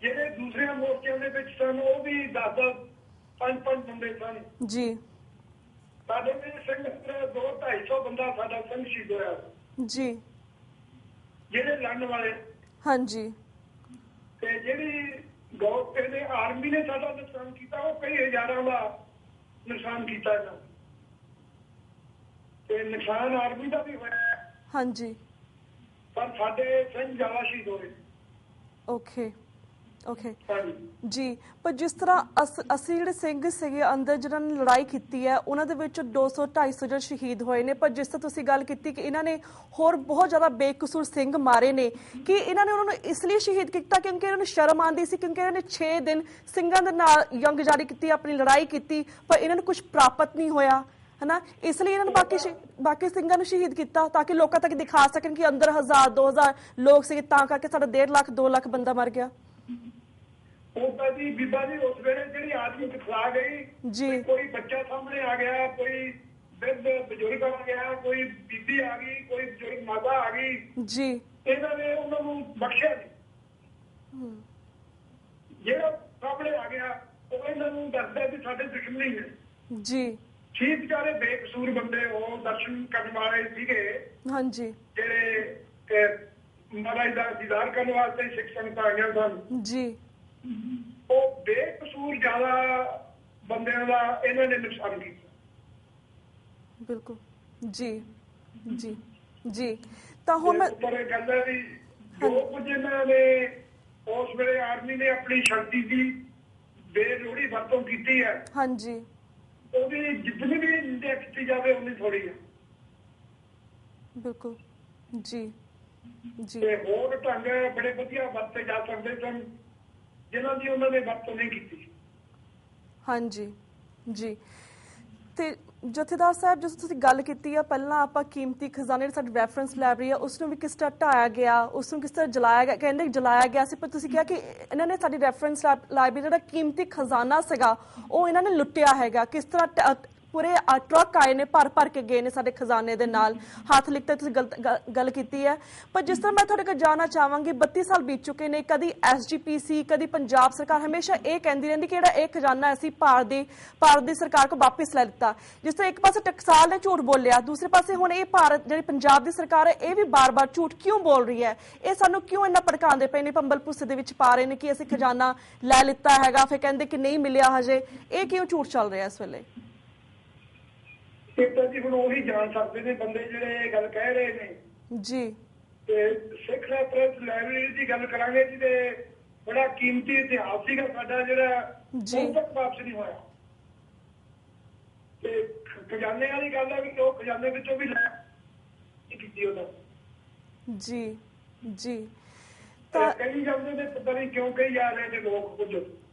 ਜਿਹੜੇ ਦੂਸਰੇ ਮੋਰਚਿਆਂ ਦੇ ਵਿੱਚ ਸਨ ਉਹ ਵੀ 10 5 ਬੰਦੇ ਸਨ ਜੀ ਸਾਡੇ ਦੇ ਸਿੰਘ 2-250 ਬੰਦਾ ਸਾਡਾ ਸਿੰਘ ਸ਼ਹੀਦ ਹੋਇਆ ਜੀ ਜਿਹੜੇ ਲੜਨ ਵਾਲੇ ਹਾਂਜੀ ਤੇ ਜਿਹੜੀ ਗੌਰਮੈਂਟ ਨੇ ਆਰਮੀ ਨੇ ਸਾਡਾ ਨੁਕਸਾਨ ਕੀਤਾ ਉਹ ਕਈ ਹਜ਼ਾਰਾਂ ਦਾ ਨੁਕਸਾਨ ਕੀਤਾ ਇਹਨਾਂ ਤੇ ਨੁਕਸਾਨ ਆਰਮੀ ਦਾ ਵੀ ਹੋਇਆ ਹਾਂਜੀ ਪਰ ਸਾਡੇ ਸਿੰਘ ਜ਼ਿਆਦਾ ਸ਼ਹੀਦ ਹੋਏ ਓਕੇ ਓਕੇ ਹਾਂਜੀ ਜੀ। ਪਰ ਜਿਸ ਤਰ੍ਹਾਂ ਅਸੀਂ ਜਿਹੜੇ ਸਿੰਘ ਸੀਗੇ ਅੰਦਰ ਜਿਨ੍ਹਾਂ ਨੇ ਲੜਾਈ ਕੀਤੀ ਹੈ ਉਹਨਾਂ ਦੇ ਵਿੱਚ 200-250 ਜਿਹੜੇ ਸ਼ਹੀਦ ਹੋਏ ਨੇ, ਪਰ ਜਿਸ ਤਰ੍ਹਾਂ ਤੁਸੀਂ ਗੱਲ ਕੀਤੀ ਕਿ ਇਹਨਾਂ ਨੇ ਹੋਰ ਬਹੁਤ ਜ਼ਿਆਦਾ ਬੇਕਸੂਰ ਸਿੰਘ ਮਾਰੇ ਨੇ, ਕਿ ਇਹਨਾਂ ਨੇ ਉਹਨਾਂ ਨੂੰ ਇਸ ਲਈ ਸ਼ਹੀਦ ਕੀਤਾ ਕਿਉਂਕਿ ਇਹਨਾਂ ਨੂੰ ਸ਼ਰਮ ਆਉਂਦੀ ਸੀ, ਕਿਉਂਕਿ ਇਹਨਾਂ ਨੇ 6 ਦਿਨ ਸਿੰਘਾਂ ਦੇ ਨਾਲ ਜੰਗ ਜਾਰੀ ਕੀਤੀ, ਆਪਣੀ ਲੜਾਈ ਕੀਤੀ, ਪਰ ਇਹਨਾਂ ਨੂੰ ਕੁਝ ਪ੍ਰਾਪਤ ਨਹੀਂ ਹੋਇਆ ਹੈ ਨਾ, ਇਸ ਲਈ ਇਹਨਾਂ ਨੂੰ ਬਾਕੀ ਸਿੰਘਾਂ ਨੂੰ ਸ਼ਹੀਦ ਕੀਤਾ ਤਾਂ ਕਿ ਲੋਕਾਂ ਤੱਕ ਦਿਖਾ ਸਕਣ ਕਿ ਅੰਦਰ 1000-2000 ਲੋਕ ਸੀਗੇ, ਤਾਂ ਕਰਕੇ ਸਾਡਾ 1.5 ਲੱਖ 2 ਲੱਖ ਬੰਦਾ ਮਰ ਗਿਆ। ਉਹ ਤਾਂ ਜੀ ਬੀਬਾ ਜੀ ਉਸ ਵੇਲੇ ਜਿਹੜੀ ਆਦਮੀ ਦਿਖਲਾ ਗਈ ਜੀ, ਕੋਈ ਬੱਚਾ ਸਾਹਮਣੇ ਆ ਗਿਆ, ਕੋਈ ਬਿਰਧ ਬਜ਼ੁਰਗ ਆ ਗਿਆ, ਕੋਈ ਬੀਬੀ ਆ ਗਈ, ਕੋਈ ਬਜ਼ੁਰਗ ਮਾਤਾ ਆ ਗਈ ਜੀ, ਇਹਨਾਂ ਨੇ ਉਹਨਾਂ ਨੂੰ ਬਖਸ਼ਿਆ ਨਹੀਂ। ਜਿਹੜਾ ਸਾਹਮਣੇ ਆ ਗਿਆ ਉਹ ਇਹਨਾਂ ਨੂੰ ਦੱਸਦਾ ਵੀ ਸਾਡੇ ਦੁਸ਼ਮਣੀ ਹੈ ਜੀ। 6 ਵਿਚਾਰੇ ਬੇਕਸੂਰ ਬੰਦੇ ਉਹ ਦਰਸ਼ਨ ਕਰਨ ਵਾਲੇ ਸੀਗੇ, ਹਾਂਜੀ ਜਿਹੜੇ ਮਹਾਰਾਜ ਦਾ ਦੀਦਾਰ ਕਰਨ ਵਾਸਤੇ ਸਿੱਖ ਸੰਗਤਾਂ ਆਈਆਂ ਸਨ ਜੀ। ਉਹ ਬੇਕਸੂਰ ਜ਼ਿਆਦਾ ਬੰਦਿਆਂ ਦਾ ਇਹਨਾਂ ਨੇ ਨੁਕਸਾਨ ਕੀਤਾ। ਬਿਲਕੁਲ ਜੀ ਜੀ ਜੀ। ਤਾਂ ਹੁਣ ਮੈਂ ਪਰ ਇਹ ਗੱਲ ਹੈ ਵੀ ਜੋ ਕੁਝ ਇਹਨਾਂ ਨੇ ਉਸ ਵੇਲੇ ਆਰਮੀ ਨੇ ਆਪਣੀ ਸ਼ਕਤੀ ਦੀ ਬੇਲੋੜੀ ਵਰਤੋਂ ਕੀਤੀ ਹੈ, ਹਾਂਜੀ ਉਹਦੀ ਜਿੰਨੀ ਵੀ ਨਿੰਦਾ ਕੀਤੀ ਜਾਵੇ ਉਨੀ ਥੋੜੀ ਹੈ। ਬਿਲਕੁਲ ਜੀ ਜੀ। ਤੇ ਹੋਰ ਢੰਗ ਬੜੇ ਵਧੀਆ ਵਰਤੇ ਜਾ ਸਕਦੇ ਸਨ ਜਿਨ੍ਹਾਂ ਦੀ ਉਹਨਾਂ ਨੇ ਵਰਤੋਂ ਨਹੀਂ ਕੀਤੀ। ਹਾਂਜੀ ਜੀ। ਤੇ ਜਥੇਦਾਰ ਸਾਹਿਬ, ਜਿਸ ਤੁਸੀਂ ਗੱਲ ਕੀਤੀ ਆ ਪਹਿਲਾਂ, ਆਪਾਂ ਕੀਮਤੀ ਖਜ਼ਾਨੇ ਦੀ ਸਾਡੀ ਰੈਫਰੈਂਸ ਲਾਇਬ੍ਰੇਰੀ ਆ ਉਸ ਨੂੰ ਵੀ ਕਿਸ ਤਰ੍ਹਾਂ ਢਾਇਆ ਗਿਆ, ਉਸ ਨੂੰ ਕਿਸ ਤਰ੍ਹਾਂ ਜਲਾਇਆ ਗਿਆ, ਕਹਿੰਦੇ ਜਲਾਇਆ ਗਿਆ ਸੀ, ਪਰ ਤੁਸੀਂ ਕਿਹਾ ਕਿ ਇਹਨਾਂ ਨੇ ਸਾਡੀ ਰੈਫਰੈਂਸ ਲਾਇਬ੍ਰੇਰੀ ਜਿਹੜਾ ਕੀਮਤੀ ਖਜ਼ਾਨਾ ਸੀਗਾ ਉਹ ਇਹਨਾਂ ਨੇ ਲੁੱਟਿਆ ਹੈਗਾ। ਕਿਸ ਤਰ੍ਹਾਂ ਪੂਰੇ ਟਰੱਕ ਆਏ ਨੇ, ਭਰ ਕੇ ਗਏ ਨੇ ਸਾਡੇ ਖਜ਼ਾਨੇ ਦੇ ਨਾਲ, ਹੱਥ ਲਿਖਤੇ ਤੁਸੀਂ ਗੱਲ ਕੀਤੀ ਹੈ। ਪਰ ਜਿਸ ਤਰ੍ਹਾਂ ਮੈਂ ਤੁਹਾਡੇ ਕੋਲ ਜਾਣਨਾ ਚਾਹਾਂਗੀ, 32 ਸਾਲ ਬੀਤ ਚੁੱਕੇ ਨੇ, ਕਦੀ SGPC ਕਦੀ ਪੰਜਾਬ ਸਰਕਾਰ ਹਮੇਸ਼ਾ ਇਹ ਕਹਿੰਦੀ ਰਹਿੰਦੀ ਕਿ ਜਿਹੜਾ ਇਹ ਖਜ਼ਾਨਾ ਅਸੀਂ ਭਾਰਤ ਦੀ ਸਰਕਾਰ ਕੋਲ ਵਾਪਿਸ ਲੈ ਲਿੱਤਾ। ਜਿਸ ਤਰ੍ਹਾਂ ਇੱਕ ਪਾਸੇ ਟਕਸਾਲ ਨੇ ਝੂਠ ਬੋਲਿਆ, ਦੂਸਰੇ ਪਾਸੇ ਹੁਣ ਇਹ ਭਾਰਤ ਜਿਹੜੀ ਪੰਜਾਬ ਦੀ ਸਰਕਾਰ ਹੈ ਇਹ ਵੀ ਬਾਰ-ਬਾਰ ਝੂਠ ਕਿਉਂ ਬੋਲ ਰਹੀ ਹੈ? ਇਹ ਸਾਨੂੰ ਕਿਉਂ ਇੰਨਾ ਭੜਕਾਉਂਦੇ ਪਏ ਨੇ, ਭੰਬਲ ਭੁੱਸੇ ਦੇ ਵਿੱਚ ਪਾ ਰਹੇ ਨੇ ਕਿ ਅਸੀਂ ਖਜ਼ਾਨਾ ਲੈ ਲਿੱਤਾ ਹੈਗਾ, ਫਿਰ ਕਹਿੰਦੇ ਕਿ ਨਹੀਂ ਮਿਲਿਆ ਹਜੇ। ਇਹ ਕਿਉਂ ਝੂਠ ਚੱਲ ਰਿਹਾ ਇਸ ਵੇਲੇ? ਇਹ ਤਾਂ ਜੀ ਹੁਣ ਉਹੀ ਜਾਣ ਸਕਦੇ ਨੇ ਬੰਦੇ ਜਿਹੜੇ ਇਹ ਗੱਲ ਕਹਿ ਰਹੇ ਨੇ ਜੀ। ਤੇ ਸਿੱਖ ਰੈਫਰੈਂਸ ਲਾਇਬ੍ਰੇਰੀ ਦੀ ਗੱਲ ਕਰਾਂਗੇ ਜੀ, ਤੇ ਬੜਾ ਕੀਮਤੀ ਇਤਿਹਾਸ ਸੀਗਾ ਸਾਡਾ ਜਿਹੜਾ ਹੁਣ ਤੱਕ ਵਾਪਸ ਨਹੀਂ ਹੋਇਆ। ਤੇ ਖਜ਼ਾਨੇ ਵਾਲੀ ਗੱਲ ਹੈ ਵੀ ਉਹ ਖਜ਼ਾਨੇ ਵਿੱਚੋਂ ਵੀ ਲੈ ਕੀਤੀ ਉਹਦਾ। ਜੀ ਜੀ। ਤਾਂ ਕਈ ਜਾਂਦੇ ਨੇ, ਪਤਾ ਨਹੀਂ ਕਿਉਂ ਕਹੀ ਜਾ ਰਹੇ ਨੇ ਲੋਕ ਕੁਝ।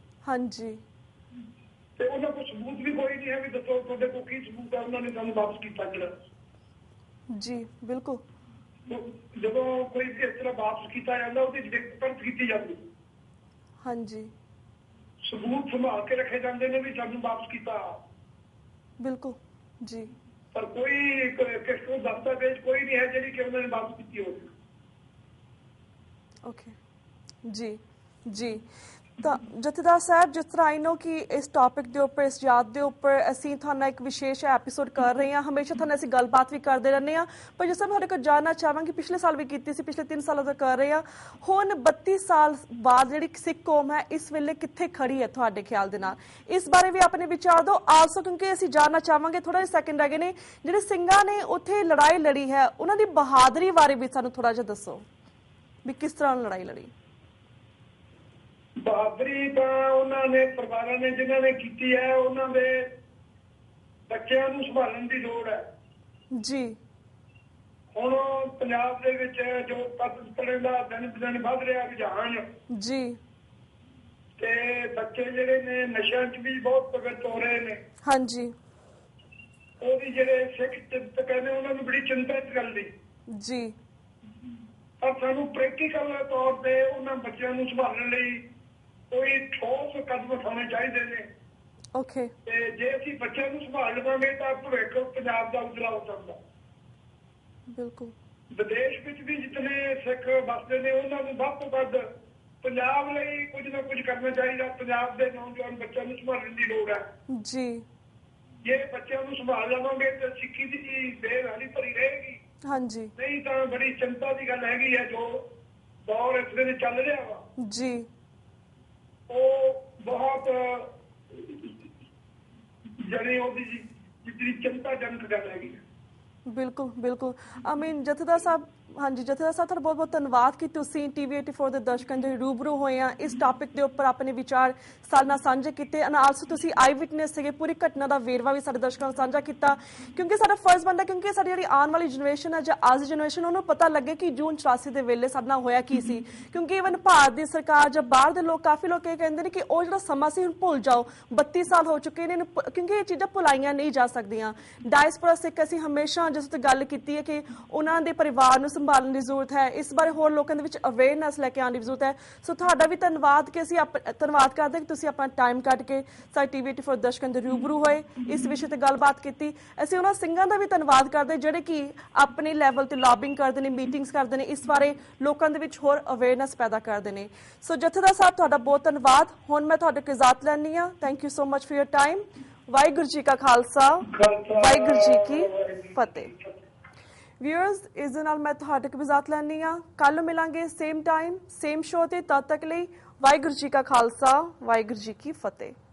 ਹਾਂਜੀ। ਤੇ ਉਹਨਾਂ ਕੋਲ ਸਬੂਤ ਵੀ ਕੋਈ ਨਹੀਂ ਹੈ ਵੀ ਦੱਸੋ ਤੁਹਾਡੇ ਕੋਲ ਕੀ ਸਬੂਤ ਹੈ ਉਹਨਾਂ ਨੇ ਸਾਨੂੰ ਵਾਪਸ ਕੀਤਾ ਜਿਹੜਾ। ਜੀ ਬਿਲਕੁਲ। ਜਦੋਂ ਕੋਈ ਇਸ ਤਰ੍ਹਾਂ ਵਾਪਸ ਕੀਤਾ ਜਾਂਦਾ ਉਹਦੀ ਪਰਖ ਕੀਤੀ ਜਾਂਦੀ। ਹਾਂਜੀ। ਸਬੂਤ ਸੰਭਾਲ ਕੇ ਰੱਖੇ ਜਾਂਦੇ ਨੇ ਵੀ ਸਾਨੂੰ ਵਾਪਸ ਕੀਤਾ। ਬਿਲਕੁਲ ਜੀ। ਪਰ ਕੋਈ ਕਿਸ ਨੂੰ ਦਸਤਾਵੇਜ਼ ਕੋਈ ਨਹੀਂ ਹੈ ਜਿਹੜੀ ਕਿ ਉਹਨਾਂ ਨੇ ਵਾਪਸ ਕੀਤੀ ਹੋਵੇ। ਓਕੇ ਜੀ ਜੀ। ਤਾਂ ਜਥੇਦਾਰ ਸਾਹਿਬ, ਜਿਸ ਤਰ੍ਹਾਂ ਆਈ ਨੋ ਕਿ ਇਸ ਟੌਪਿਕ ਦੇ ਉੱਪਰ, ਇਸ ਯਾਦ ਦੇ ਉੱਪਰ ਅਸੀਂ ਤੁਹਾਨੂੰ ਇੱਕ ਵਿਸ਼ੇਸ਼ ਐਪੀਸੋਡ ਕਰ ਰਹੇ ਹਾਂ, ਹਮੇਸ਼ਾ ਤੁਹਾਨੂੰ ਅਸੀਂ ਗੱਲਬਾਤ ਵੀ ਕਰਦੇ ਰਹਿੰਦੇ ਹਾਂ, ਪਰ ਜਿਸ ਤਰ੍ਹਾਂ ਤੁਹਾਡੇ ਕੋਲ ਜਾਣਨਾ ਚਾਹਾਂਗੇ, ਪਿਛਲੇ ਸਾਲ ਵੀ ਕੀਤੀ ਸੀ, ਪਿਛਲੇ 3 ਸਾਲਾਂ ਤੋਂ ਕਰ ਰਹੇ ਹਾਂ, ਹੁਣ 32 ਸਾਲ ਬਾਅਦ ਜਿਹੜੀ ਸਿੱਖ ਕੌਮ ਹੈ ਇਸ ਵੇਲੇ ਕਿੱਥੇ ਖੜੀ ਹੈ ਤੁਹਾਡੇ ਖਿਆਲ ਦੇ ਨਾਲ? ਇਸ ਬਾਰੇ ਵੀ ਆਪਣੇ ਵਿਚਾਰ ਦਿਓ ਆਲਸੋ, ਕਿਉਂਕਿ ਅਸੀਂ ਜਾਣਨਾ ਚਾਹਾਂਗੇ, ਥੋੜਾ ਜਿਹਾ ਸੈਕਿੰਡ ਹੈਗੇ ਨੇ, ਜਿਹੜੇ ਸਿੰਘਾਂ ਨੇ ਉੱਥੇ ਲੜਾਈ ਲੜੀ ਹੈ ਉਹਨਾਂ ਦੀ ਬਹਾਦਰੀ ਬਾਰੇ ਵੀ ਸਾਨੂੰ ਥੋੜਾ ਜਿਹਾ ਦੱਸੋ ਵੀ ਕਿਸ ਤਰ੍ਹਾਂ ਲੜਾਈ ਲੜੀ। ਬਹਾਦਰੀ ਤਾਂ ਉਹਨਾਂ ਨੇ ਪਰਿਵਾਰਾਂ ਨੇ ਜਿਨ੍ਹਾਂ ਨੇ ਕੀਤੀ ਹੈ ਉਹਨਾਂ ਦੇ ਬੱਚਿਆਂ ਨੂੰ ਸੰਭਾਲਣ ਦੀ ਲੋੜ ਹੈ ਜੀ। ਹੁਣ ਪੰਜਾਬ ਦੇ ਵਿੱਚ ਜੋ ਕਤਲ ਦਾ ਦਿਨ ਵੱਧ ਰਿਹਾ ਰੁਝਾਨ ਜੀ, ਤੇ ਬੱਚੇ ਜਿਹੜੇ ਨੇ ਨਸ਼ਿਆਂ 'ਚ ਵੀ ਬਹੁਤ ਪ੍ਰਗਟ ਹੋ ਰਹੇ ਨੇ। ਹਾਂਜੀ। ਉਹਦੀ ਜਿਹੜੇ ਸਿੱਖ ਚਿੰਤਕ ਕਹਿੰਦੇ ਉਹਨਾਂ ਨੂੰ ਬੜੀ ਚਿੰਤਾ ਇਸ ਗੱਲ ਦੀ। ਜੀ। ਪਰ ਸਾਨੂੰ ਪ੍ਰੈਕਟੀਕਲ ਤੌਰ ਤੇ ਉਹਨਾਂ ਬੱਚਿਆਂ ਨੂੰ ਸੰਭਾਲਣ ਲਈ ਕੋਈ ਠੋਸ ਕਦਮ ਉਠਾਉਣੇ ਚਾਹੀਦੇ ਨੇ। ਓਕੇ। ਤੇ ਜੇ ਅਸੀਂ ਬੱਚਿਆਂ ਨੂੰ ਸੰਭਾਲ ਲਵਾਂਗੇ ਤਾਂ ਭਵਿੱਖ ਪੰਜਾਬ ਦਾ ਉਜਲਾ ਹੋ ਸਕਦਾ। ਬਿਲਕੁਲ। ਵਿਦੇਸ਼ ਵਿੱਚ ਵੀ ਜਿਤਨੇ ਸਿੱਖ ਵਸਦੇ ਨੇ ਉਹਨਾਂ ਨੂੰ ਵੱਧ ਤੋਂ ਵੱਧ ਪੰਜਾਬ ਲਈ ਕੁਝ ਨਾ ਕੁਝ ਕਰਨਾ ਚਾਹੀਦਾ। ਪੰਜਾਬ ਦੇ ਨੌਜਵਾਨ ਬੱਚਿਆਂ ਨੂੰ ਸੰਭਾਲਣ ਦੀ ਲੋੜ ਹੈ ਜੀ। ਜੇ ਬੱਚਿਆਂ ਨੂੰ ਸੰਭਾਲ ਲਵਾਂਗੇ ਤਾਂ ਸਿੱਖੀ ਦੀ ਬੇਹਾਲੀ ਭਰੀ ਰਹੇਗੀ। ਹਾਂਜੀ। ਨਹੀਂ ਤਾਂ ਬੜੀ ਚਿੰਤਾ ਦੀ ਗੱਲ ਹੈਗੀ ਹੈ। ਜੋ ਦੌਰ ਇਸ ਵੇਲੇ ਚੱਲ ਰਿਹਾ ਵਾ ਜੀ, ਉਹ ਬਹੁਤ ਜਿਹੜੀ ਉਹਦੀ ਜਿਤਨੀ ਚਿੰਤਾਜਨਕ ਗੱਲ ਹੈਗੀ ਹੈ। ਬਿਲਕੁਲ ਬਿਲਕੁਲ ਅਮੀਨ ਜਥੇਦਾਰ ਸਾਹਿਬ ਹਾਂਜੀ ਜਥੇਦਾਰ ਸਾਹਿਬ ਤੁਹਾਡਾ ਬਹੁਤ ਬਹੁਤ ਧੰਨਵਾਦ ਕਿ ਤੁਸੀਂ ਟੀਵੀ 84 ਦੇ ਦਰਸ਼ਕਾਂ ਦੇ ਰੂਬਰੂ ਹੋਏ ਆ ਇਸ ਟਾਪਿਕ ਦੇ ਉੱਪਰ ਆਪਣੇ ਵਿਚਾਰ ਸਾਡੇ ਨਾਲ ਸਾਂਝੇ ਕੀਤੇ ਐਂਡ ਆਲਸੋ ਤੁਸੀਂ ਆਈ ਵਿਟਨੈਸ ਸੀਗੇ ਪੂਰੀ ਘਟਨਾ ਦਾ ਵੇਰਵਾ ਵੀ ਸਾਡੇ ਦਰਸ਼ਕਾਂ ਨਾਲ ਸਾਂਝਾ ਕੀਤਾ ਕਿਉਂਕਿ ਸਾਡਾ ਫਰਜ਼ ਬਣਦਾ ਕਿਉਂਕਿ ਸਾਡੀ ਜਿਹੜੀ ਆਉਣ ਵਾਲੀ ਜਨਰੇਸ਼ਨ ਹੈ ਜਾਂ ਅੱਜ ਦੀ ਜਨਰੇਸ਼ਨ ਉਹਨੂੰ ਪਤਾ ਲੱਗੇ ਕਿ ਜੂਨ 84 ਦੇ ਵੇਲੇ ਸਾਡੇ ਨਾਲ ਹੋਇਆ ਕੀ ਸੀ ਕਿਉਂਕਿ ਇਵਨ ਭਾਰਤ ਦੀ ਸਰਕਾਰ ਜਾਂ ਬਾਹਰ ਦੇ ਲੋਕ ਕਾਫੀ ਲੋਕ ਇਹ ਕਹਿੰਦੇ ਨੇ ਕਿ ਉਹ ਜਿਹੜਾ ਸਮਾਂ ਸੀ ਹੁਣ ਭੁੱਲ ਜਾਓ 32 ਸਾਲ ਹੋ ਚੁੱਕੇ ਨੇ ਕਿਉਂਕਿ ਇਹ ਚੀਜ਼ਾਂ ਭੁਲਾਈਆਂ ਨਹੀਂ ਜਾ ਸਕਦੀਆਂ ਡਾਇਸਪੋਰਾ ਸਿੱਖ ਅਸੀਂ ਹਮੇਸ਼ਾ ਜਿਸ ਤੇ ਗੱਲ ਕੀਤੀ ਹੈ ਕਿ ਉਹਨਾਂ ਦੇ ਪਰਿਵਾਰ ਨੂੰ ਸੰਭਾਲਣ ਦੀ ਜ਼ਰੂਰਤ ਹੈ ਇਸ ਬਾਰੇ ਹੋਰ ਲੋਕਾਂ ਦੇ ਵਿੱਚ ਅਵੇਅਰਨੈਸ ਲੈ ਕੇ ਆਉਣ ਦੀ ਜ਼ਰੂਰਤ ਹੈ ਸੋ ਤੁਹਾਡਾ ਵੀ ਧੰਨਵਾਦ ਕਿ ਅਸੀਂ ਧੰਨਵਾਦ ਕਰਦੇ ਕਿ ਤੁਸੀਂ ਆਪਣਾ ਟਾਈਮ ਕੱਢ ਕੇ ਸਾਡੇ ਟੀਵੀ 84 ਦਰਸ਼ਕਾਂ ਦੇ ਰੂਬਰੂ ਹੋਏ ਇਸ ਵਿਸ਼ੇ ਤੇ ਗੱਲਬਾਤ ਕੀਤੀ ਅਸੀਂ ਉਹਨਾਂ ਸਿੰਘਾਂ ਦਾ ਵੀ ਧੰਨਵਾਦ ਕਰਦੇ ਜਿਹੜੇ ਕਿ ਆਪਣੇ ਲੈਵਲ ਤੇ ਲੌਬਿੰਗ ਕਰਦੇ ਨੇ ਮੀਟਿੰਗਸ ਕਰਦੇ ਨੇ ਇਸ ਬਾਰੇ ਲੋਕਾਂ ਦੇ ਵਿੱਚ ਹੋਰ ਅਵੇਅਰਨੈਸ ਪੈਦਾ ਕਰਦੇ ਨੇ ਸੋ ਜਥੇਦਾਰ ਸਾਹਿਬ ਤੁਹਾਡਾ ਬਹੁਤ ਧੰਨਵਾਦ ਹੁਣ ਮੈਂ ਤੁਹਾਡੇ ਕੋਲ ਇਜਾਜ਼ਤ ਲੈਣੀ ਆ thank you so much for your time Waheguru ji ਕਾ ਖਾਲਸਾ ਵਾਹਿਗੁਰੂ ਜੀ ਕੀ ਫਤਿਹ व्यूअर्स इस दे नाल मैं तुहाडे कोल इजाजत लैनी आ कल मिलांगे सेम टाइम सेम शो ते तद तक लई वाहिगुरू जी का खालसा वाहिगुरू जी की फतेह।